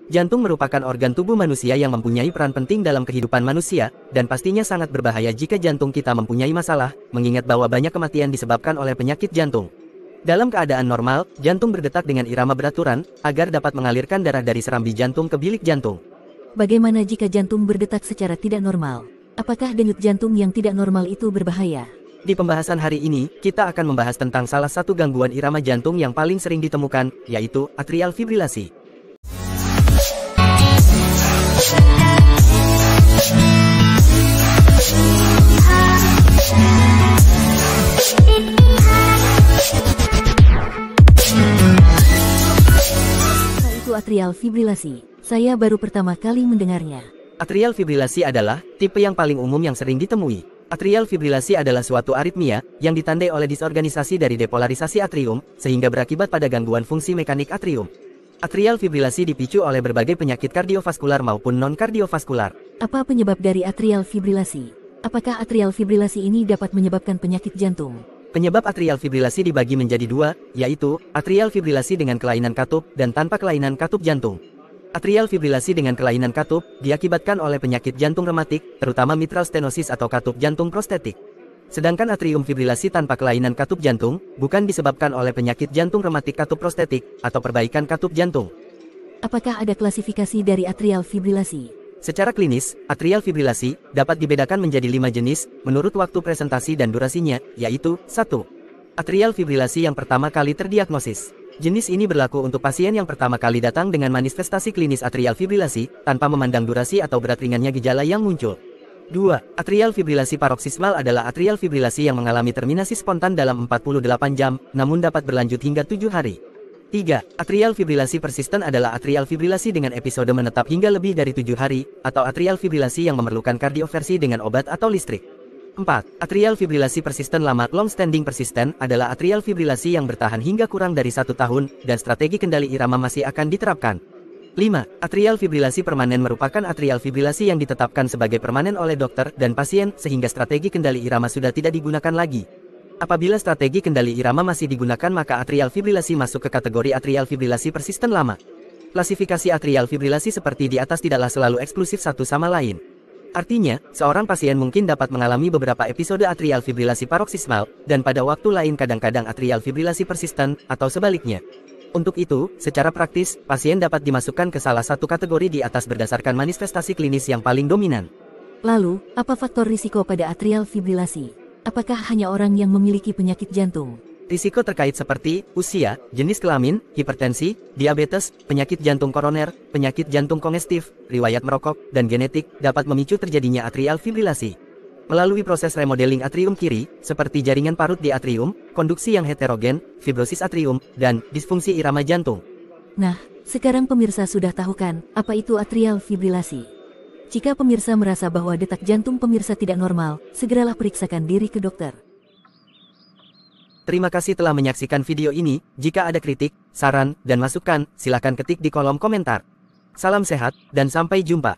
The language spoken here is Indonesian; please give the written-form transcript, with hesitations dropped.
Jantung merupakan organ tubuh manusia yang mempunyai peran penting dalam kehidupan manusia, dan pastinya sangat berbahaya jika jantung kita mempunyai masalah, mengingat bahwa banyak kematian disebabkan oleh penyakit jantung. Dalam keadaan normal, jantung berdetak dengan irama beraturan, agar dapat mengalirkan darah dari serambi jantung ke bilik jantung. Bagaimana jika jantung berdetak secara tidak normal? Apakah denyut jantung yang tidak normal itu berbahaya? Di pembahasan hari ini, kita akan membahas tentang salah satu gangguan irama jantung yang paling sering ditemukan, yaitu atrial fibrilasi. Atrial fibrilasi. Saya baru pertama kali mendengarnya. Atrial fibrilasi adalah tipe yang paling umum yang sering ditemui. Atrial fibrilasi adalah suatu aritmia yang ditandai oleh disorganisasi dari depolarisasi atrium, sehingga berakibat pada gangguan fungsi mekanik atrium. Atrial fibrilasi dipicu oleh berbagai penyakit kardiovaskular maupun non-kardiovaskular. Apa penyebab dari atrial fibrilasi? Apakah atrial fibrilasi ini dapat menyebabkan penyakit jantung? Penyebab atrial fibrilasi dibagi menjadi dua, yaitu atrial fibrilasi dengan kelainan katup dan tanpa kelainan katup jantung. Atrial fibrilasi dengan kelainan katup diakibatkan oleh penyakit jantung rematik, terutama mitral stenosis atau katup jantung prostetik. Sedangkan atrium fibrilasi tanpa kelainan katup jantung bukan disebabkan oleh penyakit jantung rematik katup prostetik atau perbaikan katup jantung. Apakah ada klasifikasi dari atrial fibrilasi? Secara klinis, atrial fibrilasi dapat dibedakan menjadi 5 jenis menurut waktu presentasi dan durasinya, yaitu 1. Atrial fibrilasi yang pertama kali terdiagnosis. Jenis ini berlaku untuk pasien yang pertama kali datang dengan manifestasi klinis atrial fibrilasi, tanpa memandang durasi atau berat ringannya gejala yang muncul. 2. Atrial fibrilasi paroksismal adalah atrial fibrilasi yang mengalami terminasi spontan dalam 48 jam, namun dapat berlanjut hingga 7 hari. 3. Atrial fibrilasi persisten adalah atrial fibrilasi dengan episode menetap hingga lebih dari 7 hari, atau atrial fibrilasi yang memerlukan kardioversi dengan obat atau listrik. 4. Atrial fibrilasi persisten lama long standing persisten adalah atrial fibrilasi yang bertahan hingga kurang dari 1 tahun, dan strategi kendali irama masih akan diterapkan. 5. Atrial fibrilasi permanen merupakan atrial fibrilasi yang ditetapkan sebagai permanen oleh dokter dan pasien, sehingga strategi kendali irama sudah tidak digunakan lagi. Apabila strategi kendali irama masih digunakan, maka atrial fibrilasi masuk ke kategori atrial fibrilasi persisten lama. Klasifikasi atrial fibrilasi seperti di atas tidaklah selalu eksklusif satu sama lain. Artinya, seorang pasien mungkin dapat mengalami beberapa episode atrial fibrilasi paroksismal, dan pada waktu lain kadang-kadang atrial fibrilasi persisten, atau sebaliknya. Untuk itu, secara praktis, pasien dapat dimasukkan ke salah satu kategori di atas berdasarkan manifestasi klinis yang paling dominan. Lalu, apa faktor risiko pada atrial fibrilasi? Apakah hanya orang yang memiliki penyakit jantung? Risiko terkait seperti usia, jenis kelamin, hipertensi, diabetes, penyakit jantung koroner, penyakit jantung kongestif, riwayat merokok, dan genetik dapat memicu terjadinya atrial fibrilasi. Melalui proses remodeling atrium kiri, seperti jaringan parut di atrium, konduksi yang heterogen, fibrosis atrium, dan disfungsi irama jantung. Nah, sekarang pemirsa sudah tahu kan, apa itu atrial fibrilasi? Jika pemirsa merasa bahwa detak jantung pemirsa tidak normal, segeralah periksakan diri ke dokter. Terima kasih telah menyaksikan video ini. Jika ada kritik, saran, dan masukan, silakan ketik di kolom komentar. Salam sehat, dan sampai jumpa.